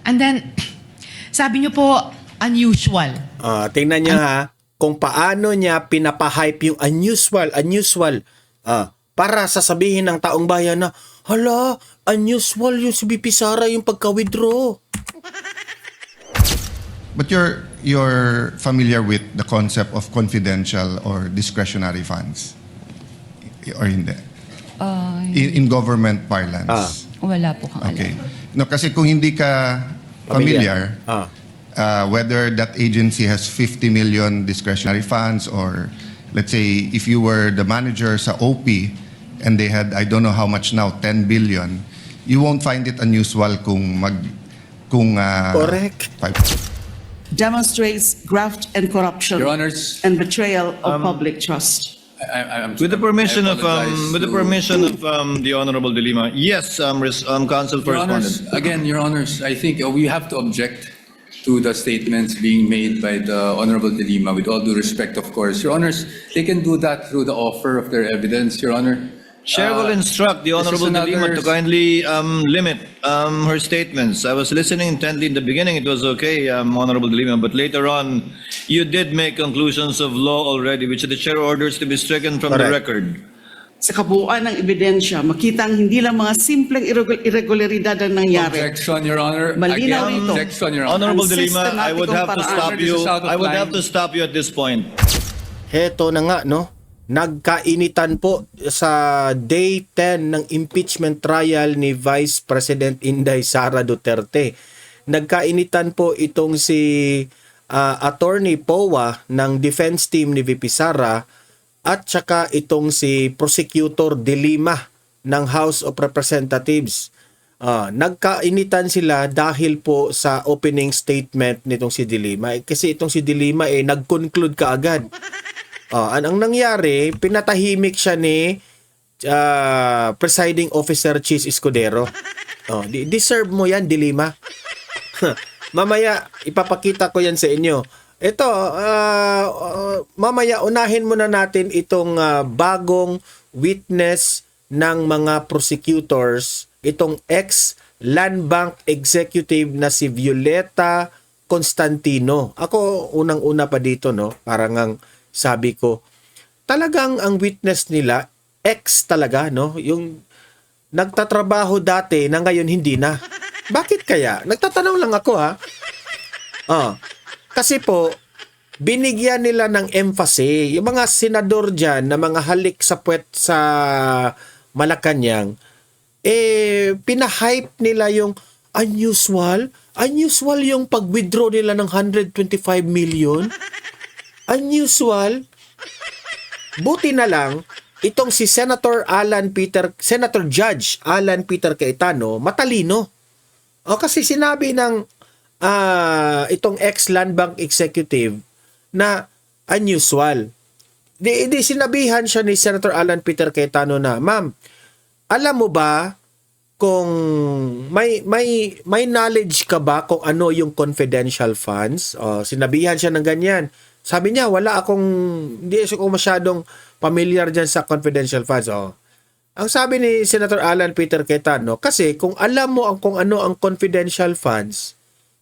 And then, sabi niyo po, unusual. Tingnan niya ha, kung paano niya pinapahype yung unusual. Para sasabihin ng taong bayan na, hala, unusual yung si BP Sara yung pagka-withdraw. But you're familiar with the concept of confidential or discretionary funds? Or hindi? In government parlance? Wala po kang Okay. alam. No, kasi kung hindi ka familiar, Ah. whether that agency has 50 million discretionary funds or let's say if you were the manager sa OP and they had, I don't know how much now, 10 billion, you won't find it unusual kung Correct. Demonstrates graft and corruption Your Honors, and betrayal of public trust. I'm With the permission of apologize the Honorable De Lima, yes, Council for Your Honors, Respondent. again, Your Honors, I think we have to object to the statements being made by the Honorable De Lima, with all due respect, of course. Your Honors, they can do that through the offer of their evidence, Your Honor. Chair will instruct the this is Honorable De Lima another- to kindly limit her statements. I was listening intently in the beginning. It was okay, Honorable De Lima, but later on, you did make conclusions of law already, which the chair orders to be stricken from the Correct. record. Sa kabuuan ng ebidensya, makitang hindi lang mga simpleng irregularidad ang nangyari. Objection, Your Honor. Malinaw Again, ito. objection, Your Honor. Honorable De Ang Lima, I would have to systematikong stop paraan. you. This is out of I would line. have to stop you at this point. Heto na nga, no? Nagkainitan po sa day 10 ng impeachment trial ni Vice President Inday Sara Duterte. Nagkainitan po itong si Attorney Powa ng defense team ni VP Sara at saka itong si Prosecutor De Lima ng House of Representatives. Nagkainitan sila dahil po sa opening statement nitong si De Lima. Kasi itong si De Lima nag-conclude kaagad. Ang nangyari, pinatahimik siya ni Presiding Officer Cheese Escudero. Deserve mo yan, De Lima. Mamaya, ipapakita ko yan sa inyo. Ito, mamaya unahin muna natin itong bagong witness ng mga prosecutors, itong ex-Land Bank executive na si Violeta Constantino. Ako, unang-una pa dito, no? Parang ang sabi ko, talagang ang witness nila, ex talaga, no? Yung nagtatrabaho dati na ngayon hindi na. Bakit kaya? Nagtatanong lang ako, ha? Kasi po, binigyan nila ng emphasis. Yung mga senador dyan na mga halik sa puwet sa Malacanang, pinahype nila yung unusual yung pag-withdraw nila ng 125 million. Unusual. Buti na lang, itong si Senator Judge Alan Peter Cayetano, matalino. Kasi sinabi ng itong ex-Land Bank executive na unusual. Di sinabihan siya ni Senator Alan Peter Cayetano na, ma'am, alam mo ba kung may knowledge ka ba kung ano yung confidential funds? Sinabihan siya ng ganyan. Sabi niya, hindi ako masyadong familiar dyan sa confidential funds. Ang sabi ni Senator Alan Peter Cayetano, kasi kung alam mo kung ano ang confidential funds,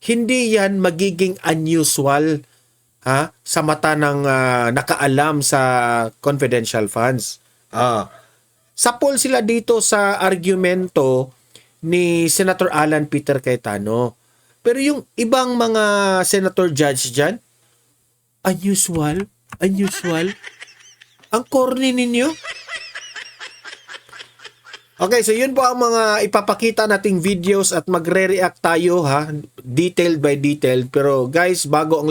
hindi yan magiging unusual sa mata ng nakaalam sa confidential funds. Sapol sila dito sa argumento ni Senator Alan Peter Cayetano. Pero yung ibang mga senator judge dyan, unusual. Ang corny ninyo. Okay, so yun po ang mga ipapakita nating videos at magre-react tayo detailed by detailed. Pero guys, bago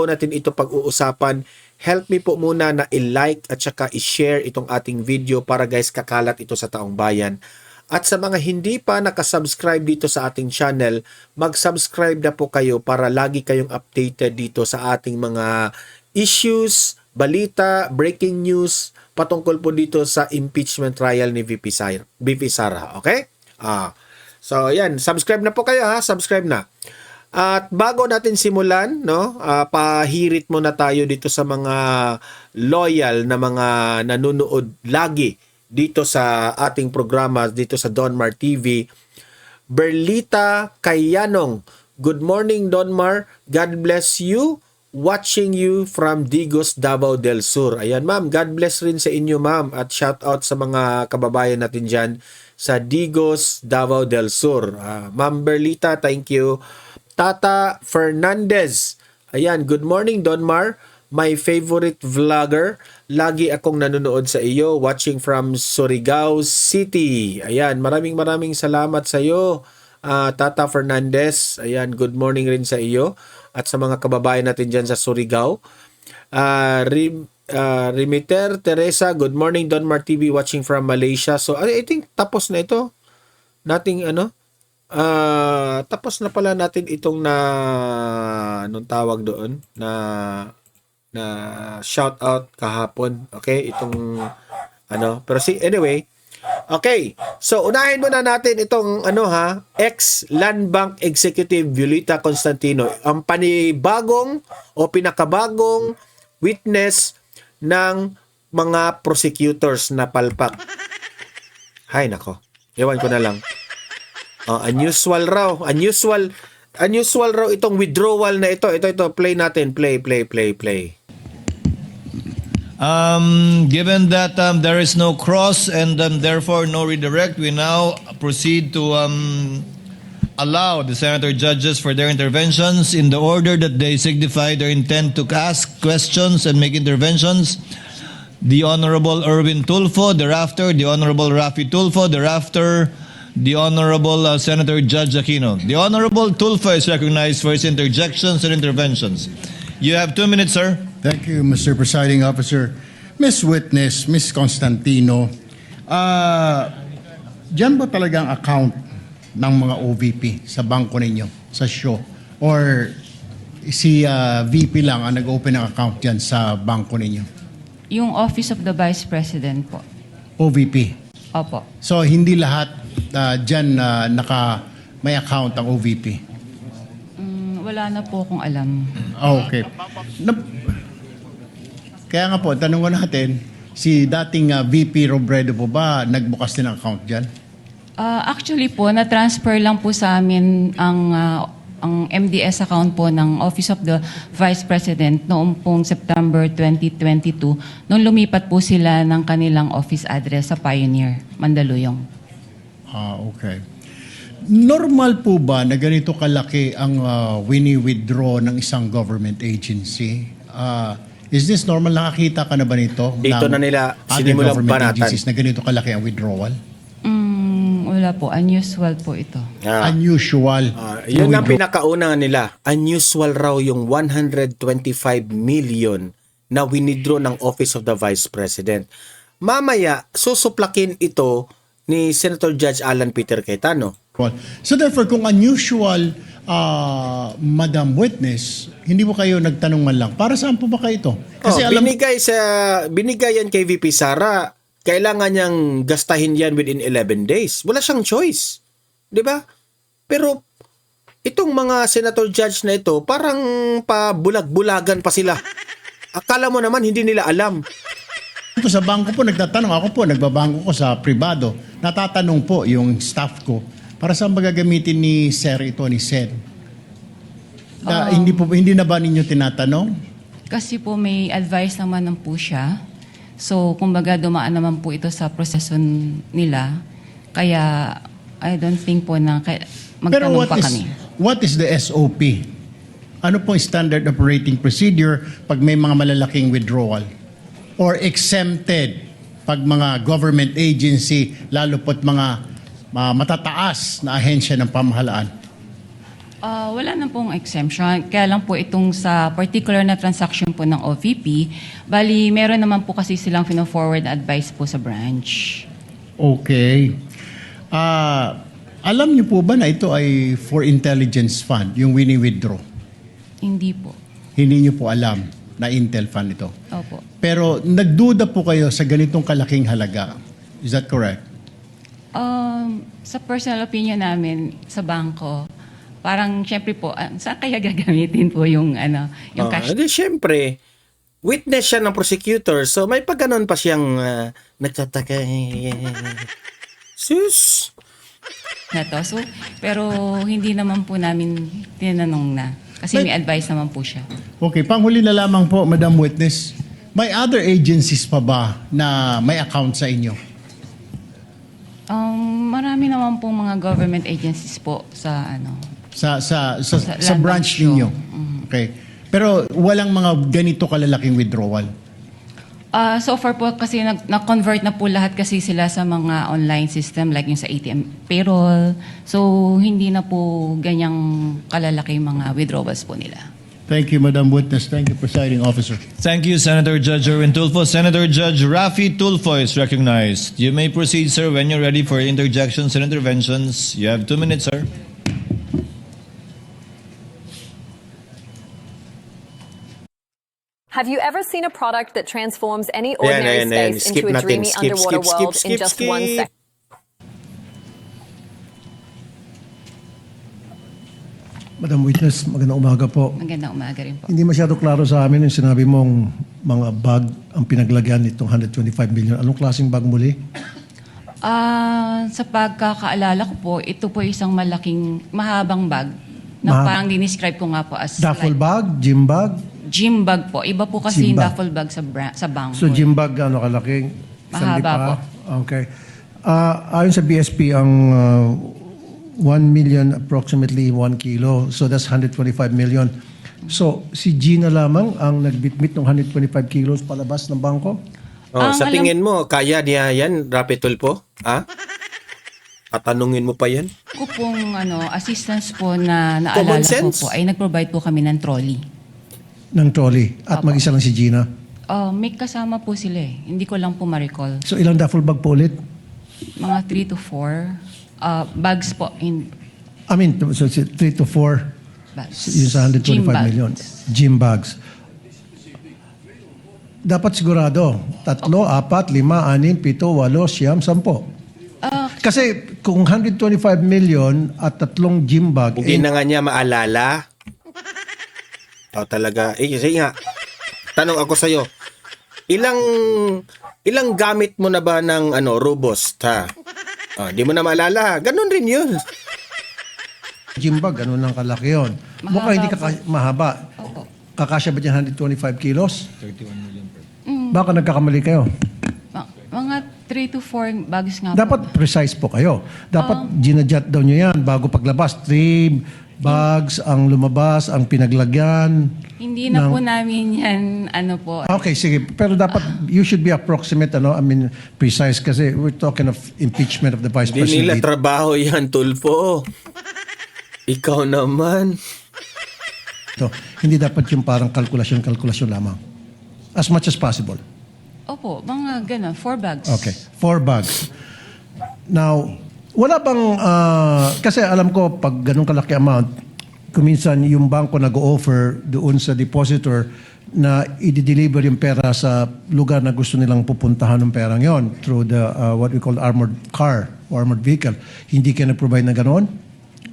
natin ito pag-uusapan, help me po muna na i-like at saka i-share itong ating video para guys kakalat ito sa taong bayan. At sa mga hindi pa nakasubscribe dito sa ating channel, mag-subscribe na po kayo para lagi kayong updated dito sa ating mga issues, balita, breaking news, patungkol po dito sa impeachment trial ni VP Sara. Okay? So, yan. Subscribe na po kayo, subscribe na. At bago natin simulan, no, pahirit muna tayo dito sa mga loyal na mga nanonood lagi dito sa ating programa, dito sa Donmar TV. Berlita Kayanong. Good morning, Donmar. God bless you. Watching you from Digos, Davao del Sur. Ayan, ma'am. God bless rin sa inyo, ma'am. At shout out sa mga kababayan natin dyan sa Digos, Davao del Sur. Ma'am Berlita, thank you. Tata Fernandez. Ayan, good morning, Donmar. My favorite vlogger. Lagi akong nanonood sa iyo. Watching from Surigao City. Ayan, maraming salamat sa iyo, Tata Fernandez. Ayan, good morning rin sa iyo at sa mga kababayan natin dyan sa Surigao. Rimiter Teresa, good morning, Donmar TV watching from Malaysia. So, I think tapos na ito. Tapos na pala natin itong anong tawag doon? Na shout out kahapon. Okay? Itong pero anyway. Okay. So, unahin muna natin itong ex-Land Bank Executive Violeta Constantino. Ang panibagong o pinakabagong witness ng mga prosecutors na palpak. Hay nako. Ewan ko na lang. Unusual raw. Unusual raw itong withdrawal na ito. Ito. Play natin. Play. Given that there is no cross and therefore no redirect, we now proceed to allow the senator judges for their interventions in the order that they signify their intent to ask questions and make interventions. The Honorable Erwin Tulfo, thereafter the Honorable Rafi Tulfo, thereafter the Honorable Senator Judge Aquino. The Honorable Tulfo is recognized for his interjections and interventions. You have 2 minutes, sir. Thank you, Mr. Presiding Officer. Miss Witness, Miss Constantino, dyan ba talagang account ng mga OVP sa bangko ninyo, sa show? Or si VP lang ang nag-open ng account dyan sa bangko ninyo? Yung Office of the Vice President po. OVP. Opo. So, hindi lahat dyan may account ang OVP? Wala na po akong alam. Okay. Kaya nga po, tanong ko natin, si dating VP Robredo po ba nagbukas din ng account dyan? Actually po, na-transfer lang po sa amin ang MDS account po ng Office of the Vice President noong pong September 2022 nung lumipat po sila ng kanilang office address sa Pioneer, Mandaluyong. Okay. Normal po ba na ganito kalaki ang wini-withdraw ng isang government agency? Is this normal? Nakakita ka na ba nito? Dito na nila sinimulang government banatan. agencies na ganito kalaki ang withdrawal? Wala po. Unusual po ito. Unusual. Yun ang Withdraw- pinakauna nila. Unusual raw yung 125 million na winidraw ng Office of the Vice President. Mamaya, susuplakin ito ni Senator Judge Alan Peter Cayetano. So therefore, kung unusual, Madam Witness, hindi mo kayo nagtanong man lang, para saan po ba kayo ito? Kasi binigay yan kay VP Sara. Kailangan niyang gastahin yan within 11 days. Wala siyang choice. 'Di ba? Pero itong mga senator judge na ito, parang pabulag-bulagan pa sila. Akala mo naman hindi nila alam. Ito sa bangko po, nagtatanong ako po, nagbabangko ko sa pribado. Natatanong po yung staff ko, para saan ba gagamitin ni Sir ito, ni Sen? Hindi na ba ninyo tinatanong? Kasi po may advice naman po siya. So, kumbaga dumaan naman po ito sa proseso nila. Kaya, I don't think po na Pero magtanong pa kami. what is the SOP? Ano pong standard operating procedure pag may mga malalaking withdrawal? Or exempted pag mga government agency, lalo po't mga matataas na ahensya ng pamahalaan? Wala na pong exemption. Kaya lang po itong sa particular na transaction po ng OVP, bali meron naman po kasi silang forward advice po sa branch. Okay. Alam niyo po ba na ito ay for intelligence fund, yung wini-withdraw? Hindi po. Hindi niyo po alam na Intel fund ito. Opo. Pero nagduda po kayo sa ganitong kalaking halaga. Is that correct? Sa personal opinion namin sa bangko, parang syempre po, saan kaya gagamitin po yung cash? Hindi, syempre, witness siya ng prosecutor, so may pagganon pa siyang nagtataka. Sus! na to. So, pero hindi naman po namin tinanong na. Kasi may advice naman po siya. Okay, panghuli na lamang po, Madam Witness. May other agencies pa ba na may account sa inyo? Marami naman po mga government agencies po sa Sa Land branch Bank show. ninyo? Okay. Pero walang mga ganito kalalaking withdrawal? So far po kasi na-convert na po lahat kasi sila sa mga online system like yung sa ATM payroll. So hindi na po ganyang kalalaki mga withdrawals po nila. Thank you, Madam Witness. Thank you, Presiding Officer. Thank you, Senator Judge Erwin Tulfo. Senator Judge Rafi Tulfo is recognized. You may proceed, sir, when you're ready for interjections and interventions. You have 2 minutes, sir. Have you ever seen a product that transforms any ordinary space Skip into a natin. dreamy Skip, underwater skip, world skip, in just skip, 1 skip. second? Madam Witness, magandang umaga po. Magandang umaga rin po. Hindi masyado klaro sa amin yung sinabi mong mga bag ang pinaglagyan nitong 125 million. Anong klaseng bag muli? Sa pagkakaalala ko po, ito po isang malaking, mahabang bag na parang dinescribe ko nga po as Duffel like, bag? Gym bag? gym bag po. Iba po kasi Gym yung bag. duffel bag sa bangko. So gym bag ano kalaking? Mahaba Sandi pa? po. Okay. Ayon sa BSP, ang 1 million approximately 1 kilo. So that's 125 million. So si Gina lamang ang nagbitbit ng 125 kilos palabas ng bangko? Sa tingin mo, kaya niya yan, Rapi Tulfo? Ha? Tatanungin mo pa yan? Ko pong assistance po na Common naalala ko sense? po ay nag-provide po kami ng trolley. Ng trolley. At Opo. mag-isa lang si Gina. May kasama po sila eh. Hindi ko lang po ma-recall. So ilang duffel bag po ulit? Mga 3 to 4 bags po. I mean, so 3 to 4 Bags. yung sa 125 Gym bags. million. Gym bags. Dapat sigurado, 3, 4, 5, 6, 7, 8, 10. Kasi kung 125 million at 3 gym bag, Hindi na nga niya maalala. Talaga. Sige nga. Tanong ako sa'yo. Ilang gamit mo na ba ng Robust, ha? Di mo na maalala. Ganun rin yun. gym bag, ganun ang kalaki yun. Mukhang hindi mahaba. Opo. Kakasya ba dyan 125 kilos? 31 million. Baka nagkakamali kayo. Mga 3 to 4 bags nga Dapat po. precise po kayo. Dapat ginadjot daw nyo yan bago paglabas. 3 bags ang lumabas, ang pinaglagyan. Hindi na po namin yan, Okay, sige. Pero dapat, you should be approximate, precise kasi we're talking of impeachment of the Vice Hindi nila President. trabaho yan, Tulfo. Ikaw naman. So, hindi dapat yung parang kalkulasyon lamang. As much as possible. Opo, mga ganun, 4 bags. Okay, 4 bags. Now, wala bang, kasi alam ko, pag ganun kalaki amount, kuminsan yung bangko nag-offer doon sa depositor na i-deliver yung pera sa lugar na gusto nilang pupuntahan ng perang yon through the, what we call armored car, or armored vehicle. Hindi kayo nag-provide na ganoon?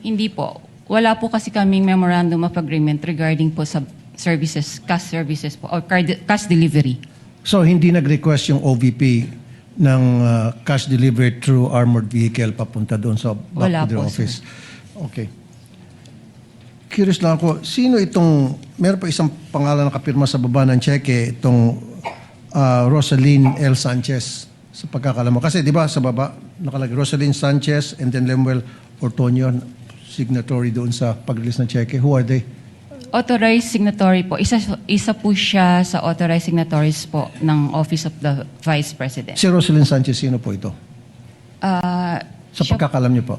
Hindi po. Wala po kasi kaming memorandum of agreement regarding po sa services, cash services po, or cash delivery. So, hindi nag-request yung OVP ng cash delivered through armored vehicle papunta doon sa back Wala to their po, office? Okay. Curious lang ako, sino itong, meron pa isang pangalan na kapirma sa baba ng cheque, itong Rosaline L. Sanchez, sa pagkakalam mo. Kasi di ba sa baba, nakalagay Rosaline Sanchez and then Lemuel Ortonio, signatory doon sa pag-release ng cheque. Who are they? Authorized signatory po. Isa po siya sa authorized signatories po ng Office of the Vice President. Si Rosaline Sanchez, sino po ito? Sa Siya- pagkakalam niyo po,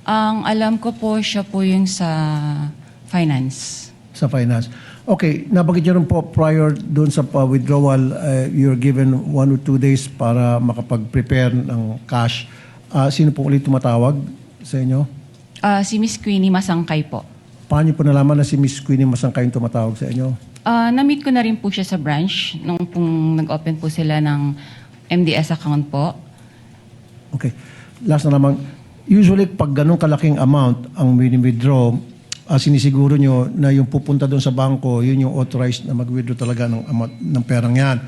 Ang alam ko po, siya po yung sa finance. sa finance. Okay, nabanggit niyo rin po prior doon sa withdrawal, you're given 1 or 2 days para makapag-prepare ng cash. Sino po ulit tumatawag sa inyo? Si Miss Queenie Masangkay po. Paano niyo po nalaman na si Miss Queenie Masangkay yung tumatawag sa inyo? Na-meet ko na rin po siya sa branch nung pong nag-open po sila ng MDS account po. Okay. Last na naman, usually pag ganun kalaking amount ang withdraw, sinisiguro nyo na yung pupunta doon sa bangko, yun yung authorized na mag-withdraw talaga ng amount ng perang yan.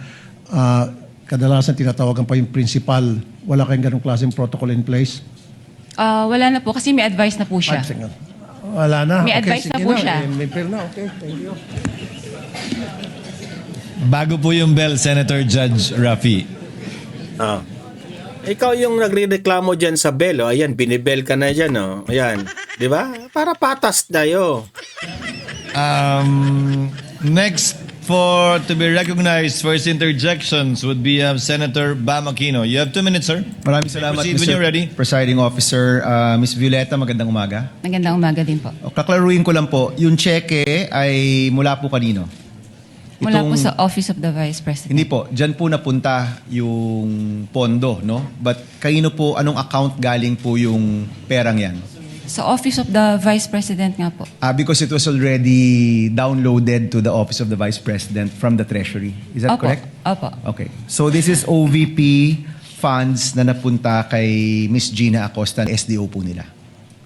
Kadalasan tinatawagan pa yung principal. Wala kayong ganung klaseng protocol in place? Wala na po kasi may advice na po siya. Wala na. May advice na sige po siya. May pair na. Okay, thank you. Bago po yung bell, Senator Judge Rafi. Ah. Ikaw yung nagrereklamo dyan sa bell. Oh. Ayan, binibel ka na dyan. Oh. Ayan. Di ba? Para patas tayo. Next to be recognized for his interjections would be Senator Bam Aquino. You have 2 minutes, sir. Maraming salamat, Proceed when you're ready. Presiding Officer. Miss Violeta, magandang umaga. Magandang umaga din po. Kaklaruin ko lang po, yung cheque ay mula po kanino? Mula po sa Office of the Vice President. Hindi po, dyan po napunta yung pondo, no? But kanino po, anong account galing po yung perang yan? Sa Office of the Vice President nga po. Because it was already downloaded to the Office of the Vice President from the Treasury. Is that Opo. correct? Opo. Okay. So this is OVP funds na napunta kay Miss Gina Acosta, SDO po nila.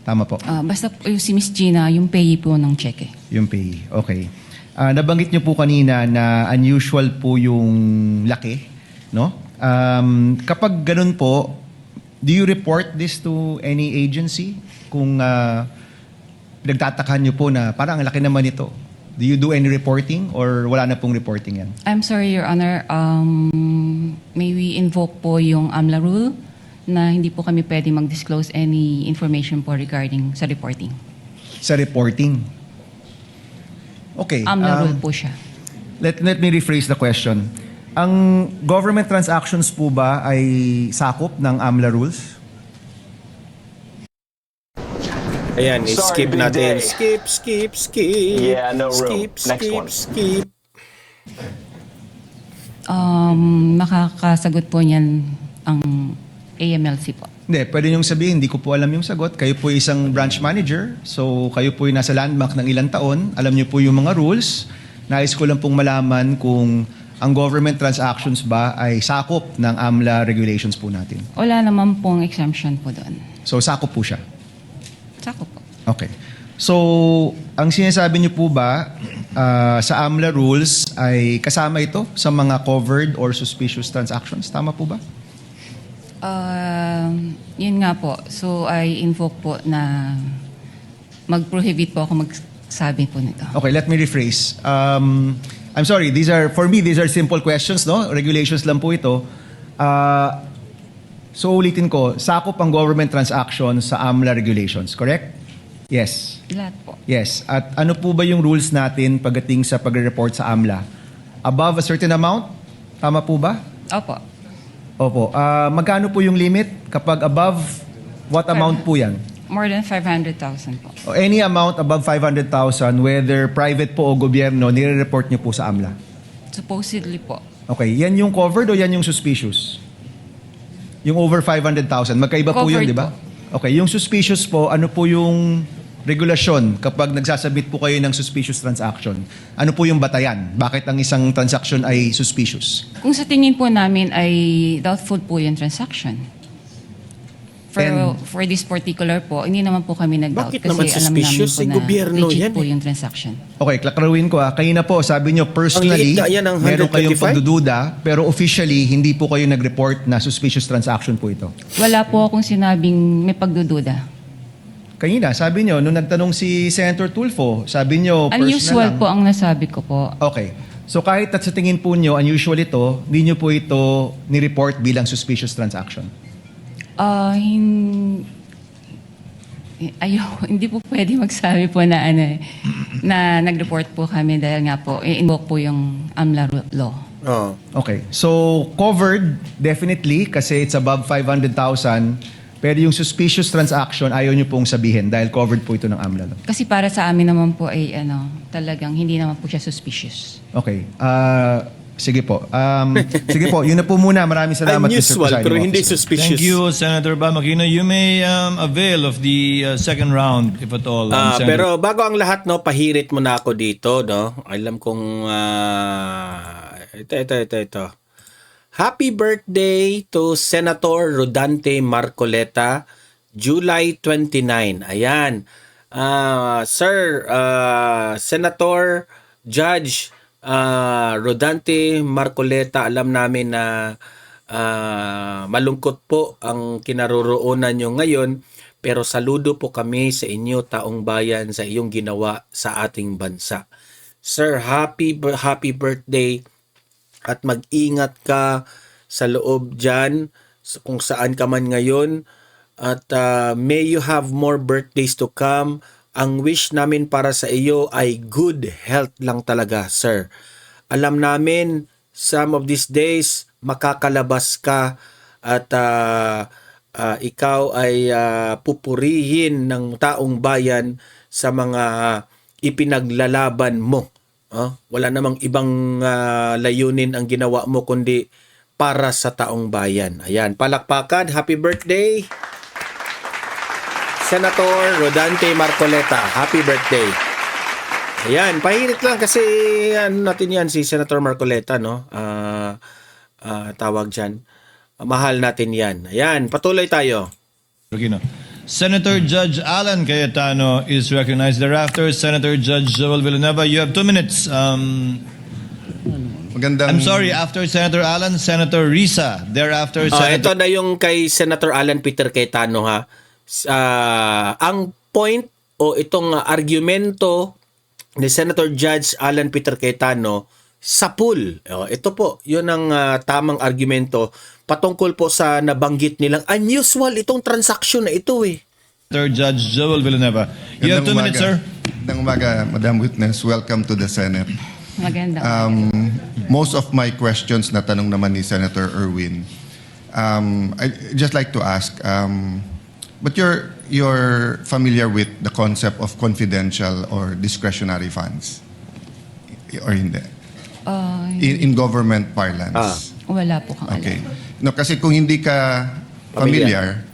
Tama po? Basta po yung si Miss Gina, yung payee po ng cheque. Yung pay. Okay. Nabanggit niyo po kanina na unusual po yung laki, no? Kapag ganun po, do you report this to any agency? Kung pinagtatakahan niyo po na parang ang laki naman ito. Do you do any reporting or wala na pong reporting yan? I'm sorry, Your Honor. May we invoke po yung AMLA rule na hindi po kami pwede mag-disclose any information po regarding sa reporting. Sa reporting? Okay. AMLA rule po siya. Let me rephrase the question. Ang government transactions po ba ay sakop ng AMLA rules? Ayan, Sorry, skip big natin. day. Skip. Yeah, no room. Next one. Skip. Makakasagot po niyan ang AMLC po. Hindi, pwede niyong sabihin, hindi ko po alam yung sagot. Kayo po isang branch manager, so kayo po yung nasa landmark ng ilang taon. Alam niyo po yung mga rules. Nais ko lang pong malaman kung ang government transactions ba ay sakop ng AMLA regulations po natin. Wala naman pong exemption po doon. So sakop po siya. Sakop po. Okay. So, ang sinasabi niyo po ba sa AMLA rules ay kasama ito sa mga covered or suspicious transactions? Tama po ba? Yun nga po. So, I invoke po na mag-prohibit po ako magsabi po nito. Okay, let me rephrase. I'm sorry, these are simple questions, no? Regulations lang po ito. So ulitin ko, sakop ang government transactions sa AMLA regulations, correct? Yes. Lahat po. Yes. At ano po ba yung rules natin pagdating sa pagre-report sa AMLA? Above a certain amount? Tama po ba? Opo. Opo. Magkano po yung limit? Kapag above, what amount po yan? More than 500,000 po. O any amount above 500,000, whether private po o gobyerno, nire-report niyo po sa AMLA? Supposedly po. Okay. Yan yung covered o yan yung suspicious? Yung over 500,000, magkaiba po yun, Covered di ba? Okay, yung suspicious po, ano po yung regulasyon kapag nagsasabit po kayo ng suspicious transaction? Ano po yung batayan? Bakit ang isang transaction ay suspicious? Kung sa tingin po namin ay doubtful po yung transaction. And- For this particular po, hindi naman po kami nag-doubt. Bakit kasi naman alam suspicious? namin po na Gobyerno legit yan po eh. yung transaction. Okay, klaklaruin ko Kanina po, sabi nyo personally, Ang liit na yan, ang meron kayong 125? pagdududa, pero officially, hindi po kayo nag-report na suspicious transaction po ito. Wala po akong sinabing may pagdududa. Kanina, sabi nyo, nung nagtanong si Senator Tulfo, sabi nyo, personal Unusual lang. po ang nasabi ko po. Okay. So kahit at sa tingin po nyo, unusual ito, hindi nyo po ito ni-report bilang suspicious transaction. Hindi po pwede magsabi po na na nag-report po kami dahil nga po invoke po yung AMLA law. Oh. Okay. So covered, definitely, kasi it's above 500,000. Pero yung suspicious transaction, ayaw nyo pong sabihin dahil covered po ito ng AMLA law. Kasi para sa amin naman po ay talagang hindi naman po siya suspicious. Okay. Sige po. Sige po, yun na po muna. Maraming salamat, Mr. Unusual, Presiding pero hindi Officer. suspicious. Thank you, Senator Bam Aquino. You may avail of the second round, if at all. Senator. Pero bago ang lahat, no, pahirit mo na ako dito, no? Alam kong ito. Happy birthday to Senator Rodante Marcoleta, July 29. Ayan. Sir, Senator Judge Rodante Marcoleta, alam namin na malungkot po ang kinaroroonan nyo ngayon. Pero saludo po kami sa inyo, taong bayan, sa iyong ginawa sa ating bansa. Sir, happy birthday at mag-ingat ka sa loob dyan, kung saan ka man ngayon. At may you have more birthdays to come. Ang wish namin para sa iyo ay good health lang talaga, sir. Alam namin, some of these days, makakalabas ka at ikaw ay pupurihin ng taong bayan sa mga ipinaglalaban mo. Wala namang ibang layunin ang ginawa mo kundi para sa taong bayan. Ayan, palakpakan. Happy birthday, Senator Rodante Marcoleta. Happy birthday. Ayan, pahirit lang kasi ano natin yan, si Senator Marcoleta, no? Tawag dyan. Mahal natin yan. Ayan, patuloy tayo. Senator Judge Alan Cayetano is recognized thereafter. Senator Judge Joel Villanueva, you have 2 minutes. Magandang... I'm sorry, after Senator Alan, Senator Risa. Thereafter, Ito Senator... na yung kay Senator Alan Peter Cayetano, ha. Ang point o itong argumento ni Senator Judge Alan Peter Cayetano sa pool. Ito po, yun ang tamang argumento patungkol po sa nabanggit nilang unusual itong transaction na ito eh. Senator Judge Joel Villanueva. You have 2 minutes, sir. Magandang umaga, Madam Witness. Welcome to the Senate. Maganda. Most of my questions na tanong naman ni Senator Erwin. I'd just like to ask, but you're familiar with the concept of confidential or discretionary funds? Or hindi? In government parlance. Wala po kang Okay. alam. No, kasi kung hindi ka familiar,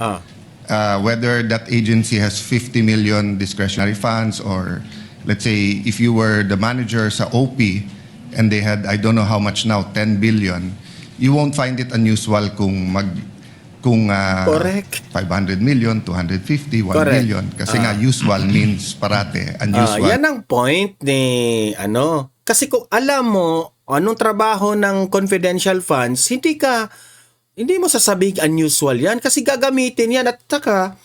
whether that agency has 50 million discretionary funds or let's say if you were the manager sa OP and they had, I don't know how much now, 10 billion, you won't find it unusual kung Correct. 500 million, 250, 1 Correct. million. Kasi nga usual means parate, unusual. Yan ang point ni kasi kung alam mo anong trabaho ng confidential funds, hindi mo sasabing unusual yan kasi gagamitin yan at saka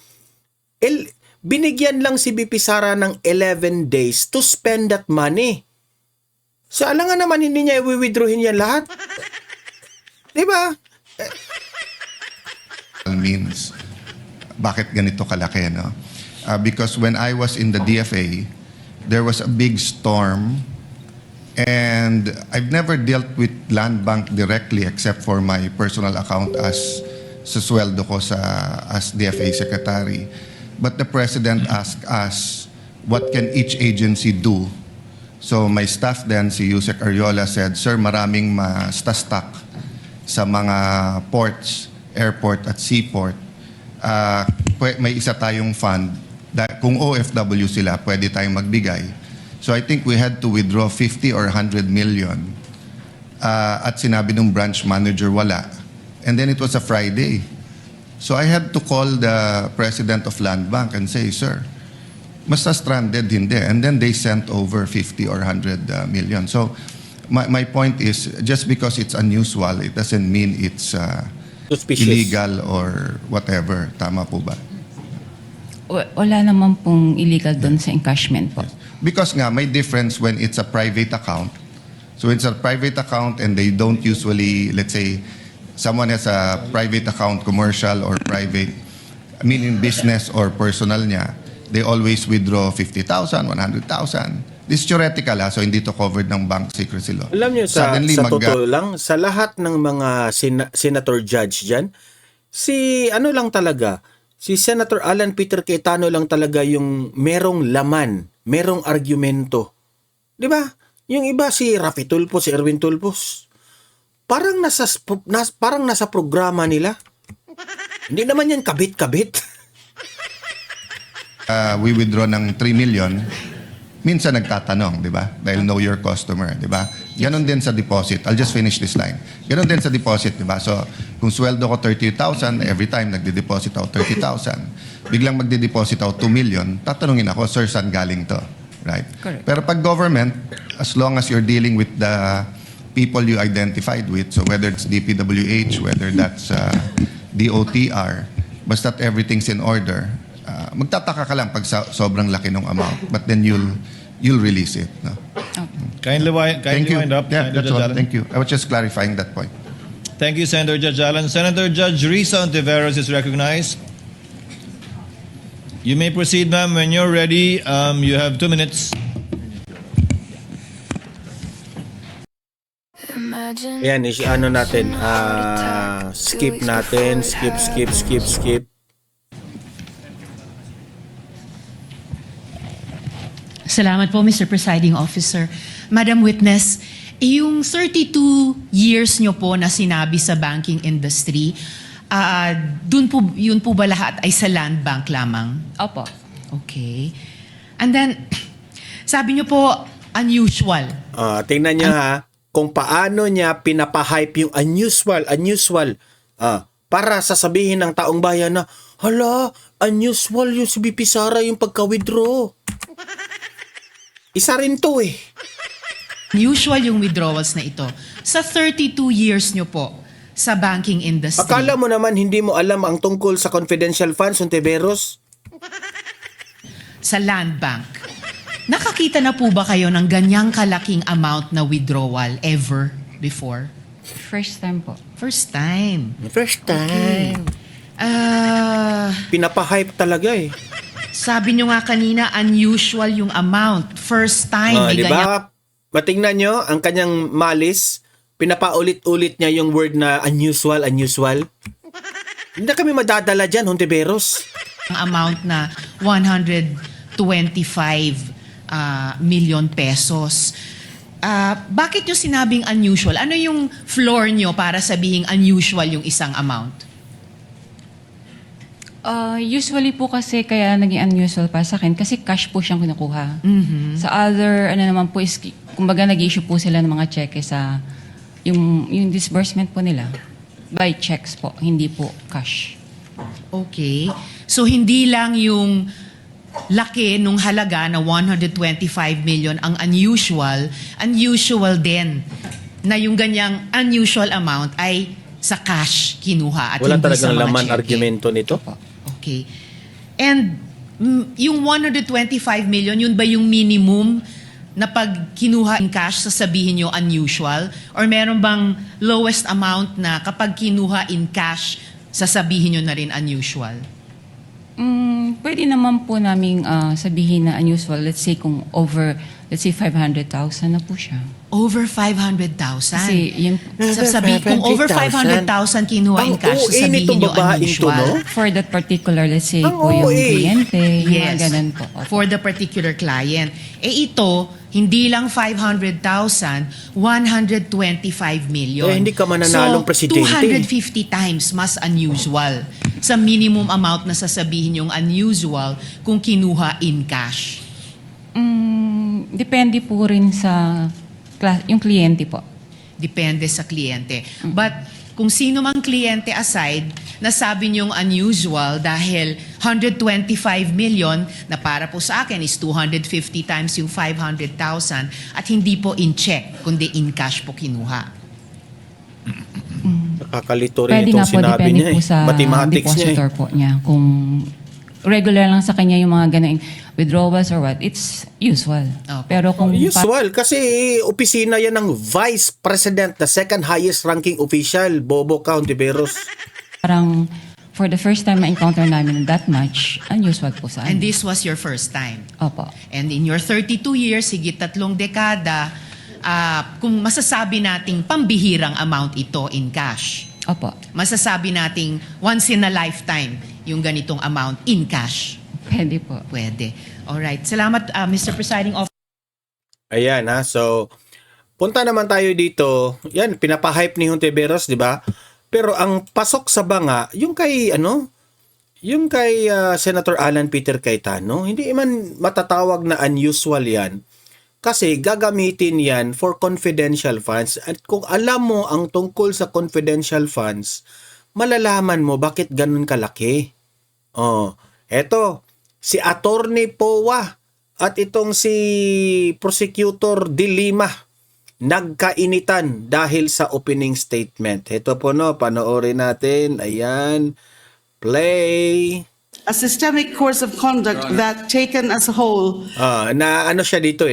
binigyan lang si BP Sara ng 11 days to spend that money. So alangan naman hindi niya i-withdrawin yan lahat. Diba? Means bakit ganito kalaki, no? Because when I was in the DFA, there was a big storm and I've never dealt with Land Bank directly except for my personal account as sa sweldo ko as DFA secretary. But the president asked us what can each agency do. So my staff then, si Yusek Ariola said, "Sir, maraming ma-stuck sa mga ports, airport at seaport. May isa tayong fund. Kung OFW sila, pwede tayong magbigay." So I think we had to withdraw 50 or 100 million. At sinabi ng branch manager, wala. And then it was a Friday. So I had to call the president of Land Bank and say, "Sir, basta stranded, hindi." And then they sent over 50 or 100 million. So my point is, just because it's unusual, it doesn't mean it's Suspicious. illegal or whatever. Tama po ba? Wala naman pong illegal doon sa encashment po. Because nga, may difference when it's a private account. So it's a private account and they don't usually, let's say, someone has a private account, commercial or private, meaning business or personal niya, they always withdraw 50,000, 100,000. This is theoretical, so hindi to covered ng bank secrecy law. Alam niyo, sa totoo lang, sa lahat ng mga senator judge dyan, si Senator Alan Peter Cayetano lang talaga yung merong laman, merong argumento. Di ba? Yung iba, si Rafi Tulfo, si Erwin Tulfos, parang nasa programa nila. Hindi naman yan kabit-kabit. We withdraw ng 3 million, minsan nagtatanong, di ba? Dahil know your customer, di ba? Ganon din sa deposit. I'll just finish this line. Ganon din sa deposit, di ba? So, kung sweldo ko 30,000, every time nagde-deposit ako 30,000, biglang magde-deposit ako 2 million, tatanungin ako, "Sir, saan galing to?" Right? Correct. Pero pag government, as long as you're dealing with the people you identified with, so whether it's DPWH, whether that's DOTR, basta't everything's in order, magtataka ka lang pag sobrang laki ng amount, but then you'll release it. No? Kindly Thank you. wind up. Yeah, Senator that's Judge all. Allen. Thank you. I was just clarifying that point. Thank you, Senator Judge Allen. Senator Judge Risa Ontiveros is recognized. You may proceed, ma'am, when you're ready. You have 2 minutes. Ayan, ano natin, skip natin, skip. Salamat po, Mr. Presiding Officer. Madam Witness, yung 32 years nyo po na sinabi sa banking industry, yun po ba lahat ay sa land bank lamang? Opo. Okay. And then, sabi nyo po, unusual. Tingnan nyo ha, kung paano niya pinapahype yung unusual. Para sasabihin ng taong bayan na, hala, unusual yung si BP Sara yung pagka-withdraw. Isa rin to eh. Unusual yung withdrawals na ito. Sa 32 years nyo po sa banking industry. Akala mo naman hindi mo alam ang tungkol sa confidential funds, Ontiveros? Sa land bank. Nakakita na po ba kayo ng ganyang kalaking amount na withdrawal ever before? First time po. First time. First time. Pinapahype talaga eh. Sabi nyo nga kanina, unusual yung amount. First time. May Di ganyan- ba? Matingnan nyo, ang kanyang malis, pinapaulit-ulit niya yung word na unusual. Hindi kami madadala dyan, Hontiveros. Ang amount na 125 million pesos. Bakit nyo sinabing unusual? Ano yung floor nyo para sabihing unusual yung isang amount? Usually po kasi kaya naging unusual para sa akin kasi cash po siyang kinukuha. Sa other, naman po is, kumbaga nag-issue po sila ng mga cheque sa, yung disbursement po nila. By checks po, hindi po cash. Okay. So, hindi lang yung laki nung halaga na 125 million ang unusual din na yung ganyang unusual amount ay sa cash kinuha at Wala hindi sa talagang mga laman cheque. argumento nito. Okay. And yung 125 million, yun ba yung minimum na pag kinuha in cash, sasabihin nyo unusual? Or meron bang lowest amount na kapag kinuha in cash, sasabihin nyo na rin unusual? Pwede naman po naming sabihin na unusual. Let's say kung over, 500,000 na po siya. Over 500,000? Kasi yun, Sasabihin, kung over 500,000 kinuha in cash, sasabihin nyo unusual. For that particular, let's say Ang po yung OA. kliyente, yung mga Yes. ganun po. Opo. For the particular client. Ito, hindi lang 500,000, 125 million. Hindi ka mananalong presidente. 250 times mas unusual sa minimum amount na sasabihin yung unusual kung kinuha in cash. Depende po rin sa yung kliyente po. Depende sa kliyente. But kung sino mang kliyente aside, nasabi niyong unusual dahil 125 million na para po sa akin is 250 times yung 500,000 at hindi po in check, kundi in cash po kinuha. Nakakalito rin Pwede itong nga po, sinabi depende niya po eh. sa Mathematics niya eh. depositor po niya. Kung regular lang sa kanya yung mga ganun withdrawals or what, it's usual. Opo. Pero kung Usual, kasi opisina yan ng Vice President, the second highest ranking official, Bobo ka, Hontiveros. parang for the first time ma-encounter namin that much, unusual po sa And amin. this was your first time. Opo. And in your 32 years, higit 3 dekada, kung masasabi nating pambihirang amount ito in cash, Opo. masasabi nating once in a lifetime yung ganitong amount in cash. Pwede po. Pwede. Alright. Salamat, Mr. Presiding Officer. Ayan ha, so punta naman tayo dito. Yan, pinapahype ni Hontiveros, di ba? Pero ang pasok sa banga, yung kay Senator Alan Peter Cayetano, hindi man matatawag na unusual yan. Kasi gagamitin yan for confidential funds. At kung alam mo ang tungkol sa confidential funds, malalaman mo bakit ganun kalaki. Eto, si Attorney Powa at itong si Prosecutor De Lima nagkainitan dahil sa opening statement. Ito po no, panoorin natin. Ayan. Play. a systemic course of conduct that taken as a whole Na ano siya dito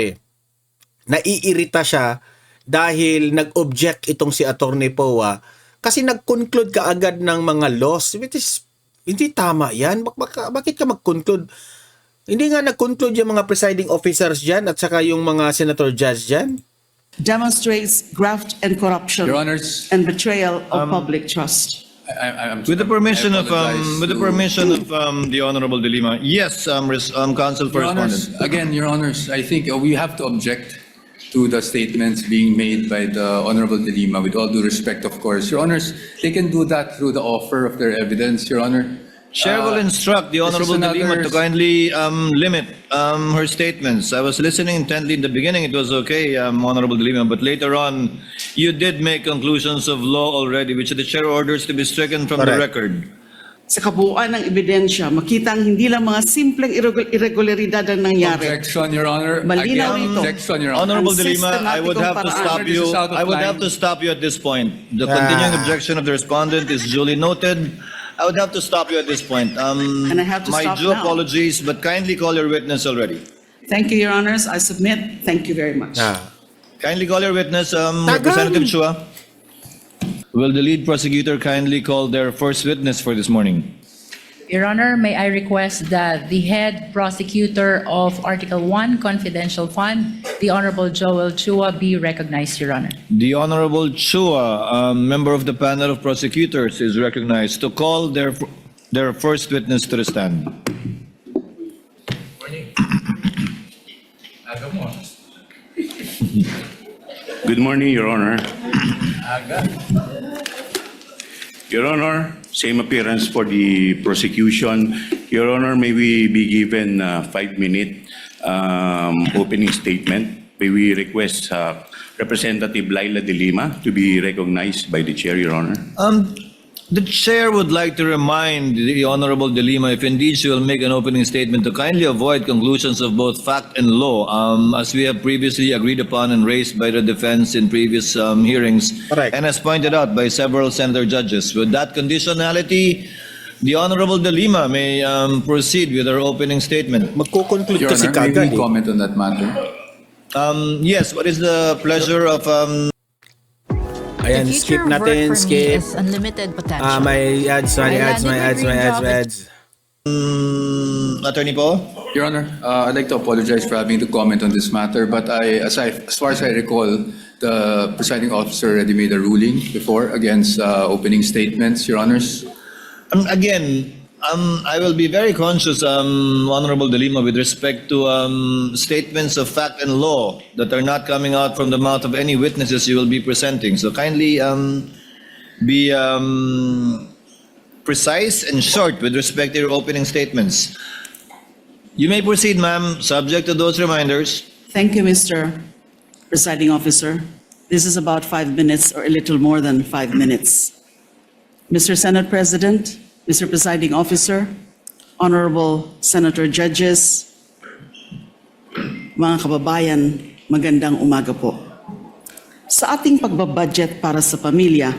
naiirita siya dahil nag-object itong si Attorney Poa kasi nag-conclude ka agad ng mga laws, which is hindi tama yan. Bakit ka mag-conclude? Hindi nga nag-conclude yung mga presiding officers dyan at saka yung mga senator judge dyan. demonstrates graft and corruption Your Honors, and betrayal of public trust. With the permission I of apologize the Honorable De Lima, yes, Council for Your Honors, Respondent. again, Your Honors, I think we have to object to the statements being made by the Honorable De Lima, with all due respect, of course. Your Honors, they can do that through the offer of their evidence, Your Honor. Chair will instruct the this is Honorable De Lima another- to kindly limit her statements. I was listening intently in the beginning. It was okay, Honorable De Lima, but later on, you did make conclusions of law already, which the Chair orders to be stricken from the Correct. record. Sa kabuuan ng ebidensya, makita ang hindi lang mga simpleng irregularidad ang nangyari. Objection, Your Honor. Malinaw Again, ito. objection, Your Honor. Honorable Ang De Lima, I would have to sistematikong stop paraan. you. This is out of I would line. have to stop you at this point. The continuing objection of the respondent is duly noted. I would have to stop you at this point. And I have to my stop due now. apologies, but kindly call your witness already. Thank you, Your Honors. I submit. Thank you very much. Kindly call your witness, Representative Chua. Will the lead prosecutor kindly call their first witness for this morning? Your Honor, may I request that the head prosecutor of Article 1 Confidential Fund, the Honorable Joel Chua, be recognized, Your Honor. The Honorable Chua, member of the panel of prosecutors, is recognized to call their first witness to the stand. Good morning, Your Honor. Your Honor, same appearance for the prosecution. Your Honor, may we be given a 5-minute opening statement? May we request Representative Laila De Lima to be recognized by the Chair, Your Honor? The Chair would like to remind the Honorable De Lima, if indeed she will make an opening statement, to kindly avoid conclusions of both fact and law, as we have previously agreed upon and raised by the defense in previous hearings, Correct. and as pointed out by several senator judges. With that conditionality, the Honorable De Lima may proceed with her opening statement. Magkukonclude Your kasi Honor, may kagad we comment on that matter? Yes, what is the pleasure of... Ayan, skip natin, skip. Unlimited potential. May ads. Attorney Po? Your Honor, I'd like to apologize for having to comment on this matter, but as far as I recall, the presiding officer already made a ruling before against opening statements, Your Honors. Again, I will be very conscious, Honorable De Lima, with respect to statements of fact and law that are not coming out from the mouth of any witnesses you will be presenting. So kindly be precise and short with respect to your opening statements. You may proceed, ma'am, subject to those reminders. Thank you, Mr. Presiding Officer. This is about 5 minutes or a little more than 5 minutes. Mr. Senate President, Mr. Presiding Officer, Honorable Senator Judges, mga kababayan, magandang umaga po. Sa ating pagbabudget para sa pamilya,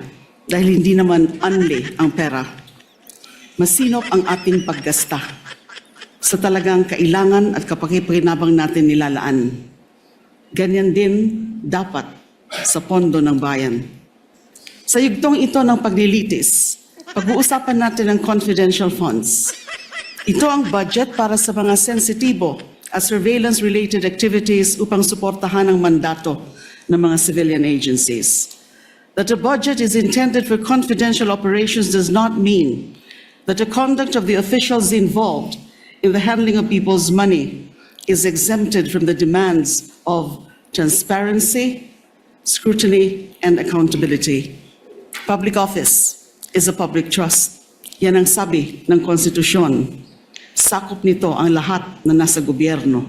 dahil hindi naman unli ang pera, masinop ang ating paggasta sa talagang kailangan at kapakipakinabang natin nilalaan. Ganyan din dapat sa pondo ng bayan. Sa yugtong ito ng paglilitis, pag-uusapan natin ang confidential funds. Ito ang budget para sa mga sensitibo at surveillance-related activities upang suportahan ang mandato ng mga civilian agencies. That the budget is intended for confidential operations does not mean that the conduct of the officials involved in the handling of people's money is exempted from the demands of transparency, scrutiny, and accountability. Public office is a public trust. Yan ang sabi ng konstitusyon. Sakop nito ang lahat na nasa gobyerno.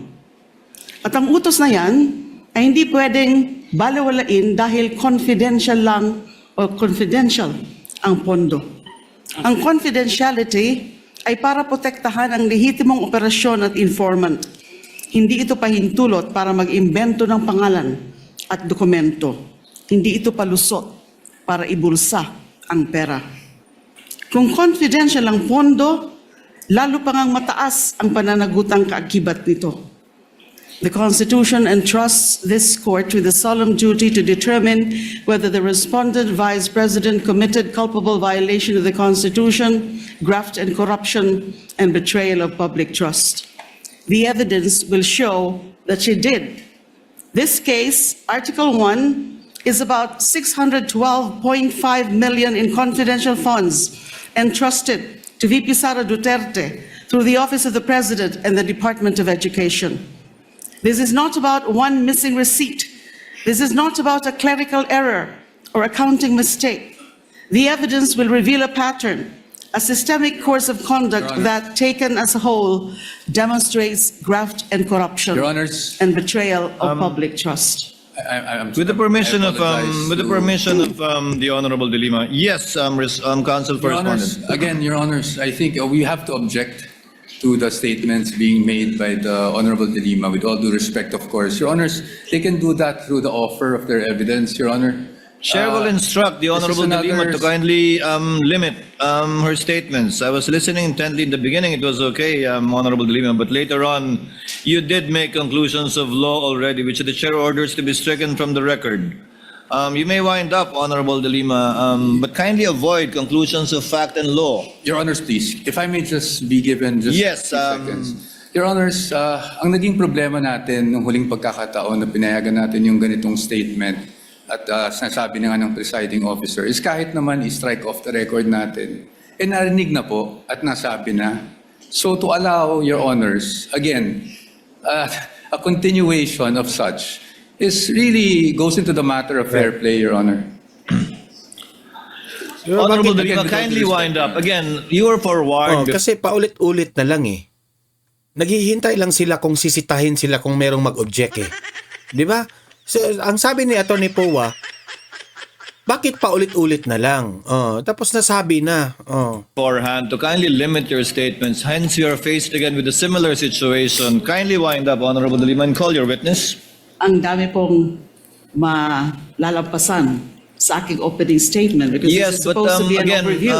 At ang utos na yan ay hindi pwedeng balewalain dahil confidential lang o confidential ang pondo. Ang confidentiality ay para protektahan ang lehitimong operasyon at informant. Hindi ito pahintulot para mag-imbento ng pangalan at dokumento. Hindi ito palusot para ibulsa ang pera. Kung confidential ang pondo, Lalo pa ngang mataas ang pananagutang kaakibat nito. The Constitution entrusts this court with the solemn duty to determine whether the respondent vice president committed culpable violation of the Constitution, graft and corruption, and betrayal of public trust. The evidence will show that she did. This case, Article 1, is about 612.5 million in confidential funds entrusted to VP Sara Duterte through the Office of the President and the Department of Education. This is not about one missing receipt. This is not about a clerical error or accounting mistake. The evidence will reveal a pattern, a systemic course of conduct that, taken as a whole, demonstrates graft and corruption Your Honors, and betrayal of public trust. With the permission I of apologize to- the Honorable De Lima, yes, Counsel for Your Honors, Respondent. again, Your Honors, I think we have to object to the statements being made by the Honorable De Lima, with all due respect, of course. Your Honors, they can do that through the offer of their evidence, Your Honor. Chair will instruct the this is Honorable De Lima another- to kindly limit her statements. I was listening intently in the beginning, it was okay, Honorable De Lima, but later on, you did make conclusions of law already, which the Chair orders to be stricken from the record. You may wind up, Honorable De Lima, but kindly avoid conclusions of fact and law. Your Honors, please, if I may just be given just Yes, a few seconds. Your Honors, ang naging problema natin nung huling pagkakataon na pinayagan natin yung ganitong statement at sinasabi na nga ng presiding officer is kahit naman i-strike off the record natin, narinig na po at nasabi na. So to allow, Your Honors, again, a continuation of such is really goes into the matter of fair play, Your Honor. Honorable De Again, Lima, with all kindly due respect, wind up. Again, you are forward. Kasi paulit-ulit na lang eh. Naghihintay lang sila kung sisitahin sila kung merong mag-object eh. Di ba? So, ang sabi ni Atty. Powa, bakit paulit-ulit na lang? Tapos nasabi na. Beforehand to kindly limit your statements. Hence, you are faced again with a similar situation. Kindly wind up, Honorable De Lima, and call your witness. Ang dami pong malalampasan sa aking opening statement because Yes, this is but supposed to be an again, overview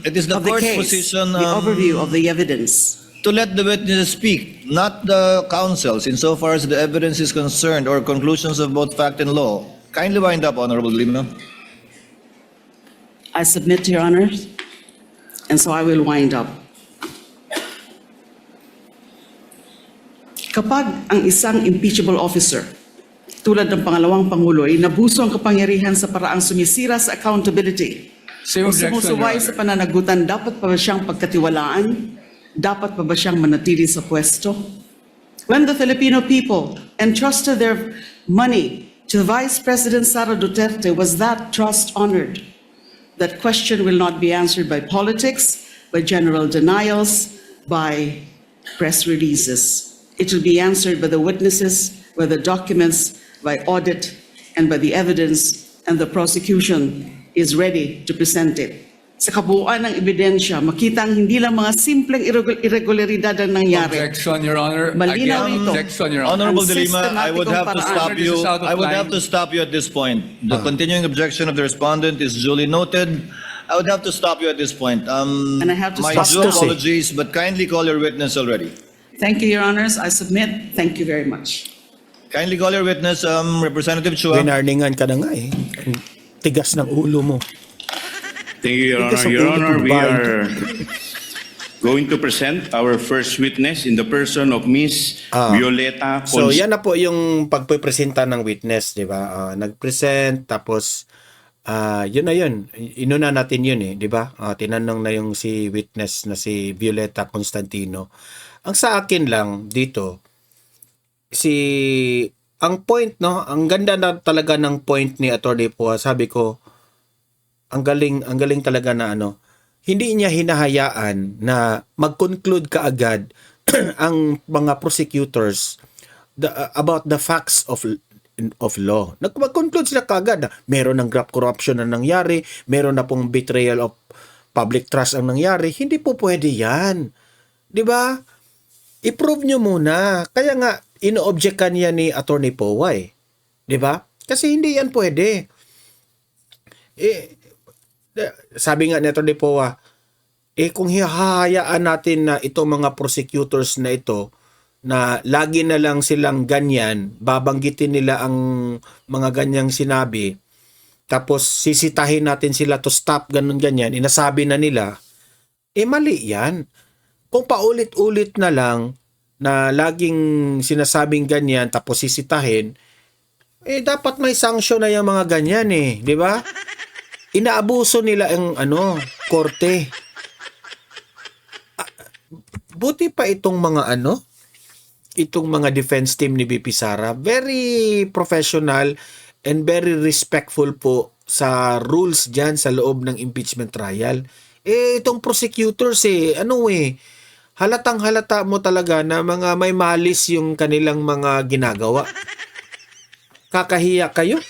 it is the of the court's case, position the overview of the evidence. to let the witnesses speak, not the counsels, insofar as the evidence is concerned or conclusions of both fact and law. Kindly wind up, Honorable De Lima. I submit to your honors, and so I will wind up. Kapag ang isang impeachable officer, tulad ng pangalawang Pangulo, ay nabuso ang kapangyarihan sa paraang sumisira sa accountability Same o objection, sumusuway Your sa pananagutan, dapat pa ba siyang pagkatiwalaan? Dapat pa ba siyang manatili sa pwesto? When the Filipino people entrusted their money to Vice President Sara Duterte, was that trust honored? That question will not be answered by politics, by general denials, by press releases. It will be answered by the witnesses, by the documents, by audit, and by the evidence, and the prosecution is ready to present it. Sa kabuuan ng ebidensya, makitang hindi lang mga simpleng irregularidad ang nangyari. Objection, Your Honor. Malinaw Again, ito. objection, Your Honor. Honorable De Lima, I would have to Sistematikong stop paraan. you. This is out of I would line. have to stop you at this point. The continuing objection of the respondent is duly noted. I would have to stop you at this point. And I have to My stop due now. apologies, but kindly call your witness already. Thank you, Your Honors. I submit. Thank you very much. Kindly call your witness, Representative Chua. Winarningan ka na nga eh. Ang tigas ng ulo mo. Thank you, Your Because Honor. of Your all the Honor, we combined- are going to present our first witness in the person of Miss Violeta So Cons- yan na po yung pagpipresenta ng witness, di ba? Nag-present, tapos yun na yun. Inuna natin yun eh, di ba? Tinanong na yung si witness na si Violeta Constantino. Ang sa akin lang dito, ang point, no? Ang ganda na talaga ng point ni Atty. Poa. Sabi ko, ang galing talaga na hindi niya hinahayaan na mag-conclude kaagad ang mga prosecutors about the facts of law. Mag-conclude sila kaagad na meron ng graft corruption na nangyari, meron na pong betrayal of public trust ang nangyari. Hindi po pwede yan. Di ba? I-prove nyo muna. Kaya nga, ino-object ka niya ni Atty. Poa eh. Di ba? Kasi hindi yan pwede. Sabi nga ni Atty. Poa, kung hahayaan natin na itong mga prosecutors na ito, na lagi na lang silang ganyan, babanggitin nila ang mga ganyang sinabi, tapos sisitahin natin sila to stop ganun ganyan, inasabi na nila, mali yan. Kung paulit-ulit na lang na laging sinasabing ganyan tapos sisitahin, dapat may sanction na yung mga ganyan di ba? Inaabuso nila ang korte. Buti pa itong mga itong mga defense team ni BP Sara, very professional and very respectful po sa rules dyan sa loob ng impeachment trial. Itong prosecutors halatang halata mo talaga na mga may malis yung kanilang mga ginagawa. Kakahiya kayo.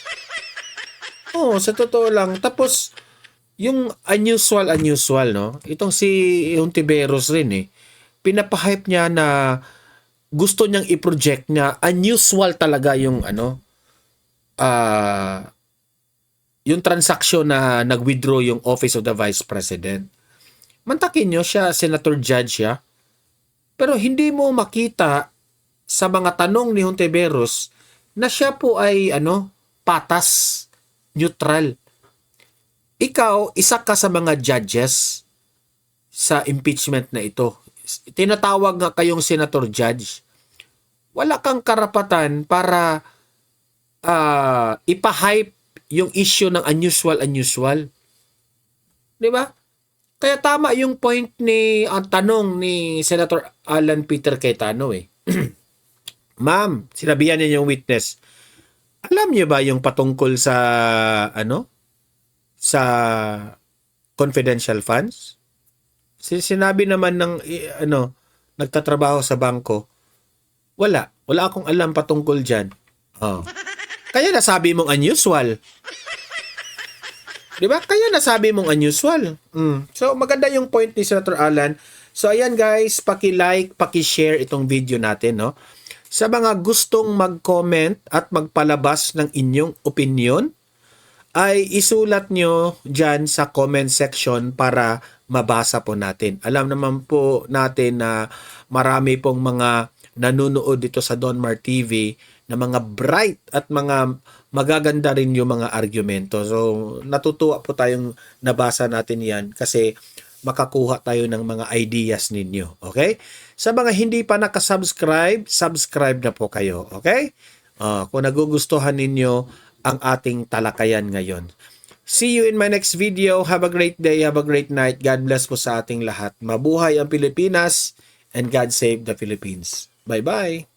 Sa totoo lang. Tapos, yung unusual, no? Itong si Hontiveros rin pinapahype niya na gusto niyang i-project niya, unusual talaga yung yung transaksyon na nag-withdraw yung Office of the Vice President. Mantakin nyo siya, Senator Judge siya. Pero hindi mo makita sa mga tanong ni Hontiveros na siya po ay patas, neutral. Ikaw, isa ka sa mga judges sa impeachment na ito. Tinatawag nga kayong Senator Judge. Wala kang karapatan para ipa-hype yung issue ng unusual. Di ba? Kaya tama yung point ang tanong ni Senator Alan Peter Cayetano Ma'am, sinabihan niya yung witness. Alam niyo ba yung patungkol sa sa confidential funds? Sinabi naman ng nagtatrabaho sa bangko, wala akong alam patungkol diyan. Kaya nasabi mong unusual. 'Di ba? Kaya nasabi mong unusual. So maganda yung point ni Senator Alan. So ayan guys, paki-like, paki-share itong video natin, no? Sa mga gustong mag-comment at magpalabas ng inyong opinion, ay isulat nyo dyan sa comment section para mabasa po natin. Alam naman po natin na marami pong mga nanonood dito sa Donmar TV na mga bright at mga magaganda rin yung mga argumento. So natutuwa po tayong nabasa natin yan kasi makakuha tayo ng mga ideas ninyo. Okay? Sa mga hindi pa nakasubscribe, subscribe na po kayo. Okay? Kung nagugustuhan ninyo ang ating talakayan ngayon. See you in my next video. Have a great day. Have a great night. God bless po sa ating lahat. Mabuhay ang Pilipinas and God save the Philippines. Bye-bye.